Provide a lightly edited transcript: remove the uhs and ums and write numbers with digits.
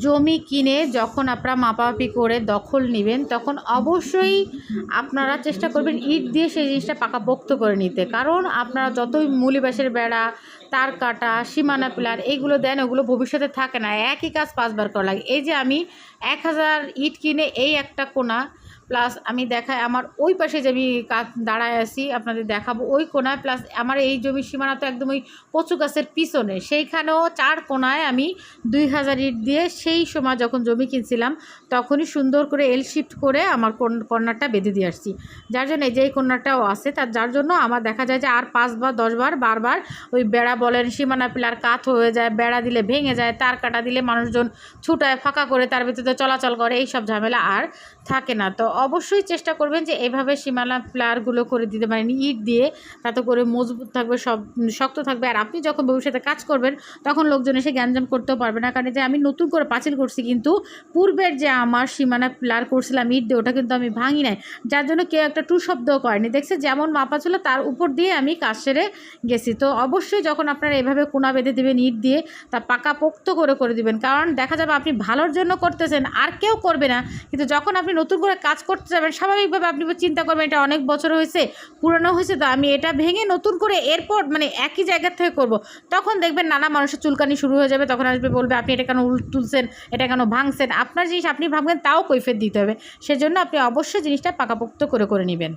জমি কিনে যখন আপনারা মাপামাপি করে দখল নেবেন তখন অবশ্যই আপনারা চেষ্টা করবেন ইট দিয়ে সেই জিনিসটা পাকাপোক্ত করে নিতে। কারণ আপনারা যতই মূলিবাসের বেড়া, তার কাটা, সীমানা পিলার এইগুলো দেন, ওগুলো ভবিষ্যতে থাকে না, একই কাজ 5 বার করা লাগে। এই যে আমি 1000 ইট কিনে এই একটা কোণা প্লাস আমি দেখাই আমার ওই পাশে যে আমি দাঁড়ায় আছি আপনাদের দেখাবো ওই কোণায়, প্লাস আমার এই জমির সীমানা তো একদম ওই কচু গাছের পিছনে, সেইখানেও 4 কোণায় আমি 2000 ইট দিয়ে সেই সময় যখন জমি কিনছিলাম তখনই সুন্দর করে এল শিফট করে আমার কর্নারটা বেঁধে দিয়ে আসছি। যার জন্য এই যে এই কর্নারটাও আছে, যার জন্য আমার দেখা যায় যে আর 5 বার 10 বার বারবার ওই বেড়া বলেন, সীমানা পিলার কাত হয়ে যায়, বেড়া দিলে ভেঙে যায়, তার কাটা দিলে মানুষজন ছুটায় ফাঁকা করে তার ভিতরে চলাচল করে, এই সব ঝামেলা আর থাকে না। তো অবশ্যই চেষ্টা করবেন যে এভাবে সীমানা পিলারগুলো করে দিতে পারেন ইট দিয়ে, তাতে করে মজবুত থাকবে, সব শক্ত থাকবে। আর আপনি যখন ভবিষ্যতে কাজ করবেন তখন লোকজন এসে গ্যাঞ্জাম করতেও পারবে না। কারণ যে আমি নতুন করে পাঁচিল করছি, কিন্তু পূর্বের যে আমার সীমানা পিলার করছিলাম ইট দিয়ে, ওটা কিন্তু আমি ভাঙি নাই, যার জন্য কেউ একটা টু শব্দও করেনি। দেখছে যেমন মাপা ছিল তার উপর দিয়ে আমি কাজ সেরে গেছি। তো অবশ্যই যখন আপনারা এভাবে কোনা বেঁধে দেবেন ইট দিয়ে, তা পাকাপোক্ত করে দিবেন। কারণ দেখা যাবে আপনি ভালোর জন্য করতেছেন, আর কেউ করবে না, কিন্তু যখন আপনি নতুন করে কাজ করতে যাবেন স্বাভাবিকভাবে আপনি চিন্তা করবেন এটা অনেক বছর হয়েছে, পুরনো হয়েছে, তো আমি এটা ভেঙে নতুন করে এরপর মানে একই জায়গা থেকে করব। তখন দেখবেন নানা মানুষের চুলকানি শুরু হয়ে যাবে, তখন আসবে বলবে আপনি এটা কেন তুলছেন, এটা কেন ভাঙছেন। আপনার জিনিস আপনি ভাববেন, তাও কৈফিয়ত দিতে হবে। সেজন্য আপনি অবশ্যই জিনিসটা পাকাপোক্ত করে নেবেন।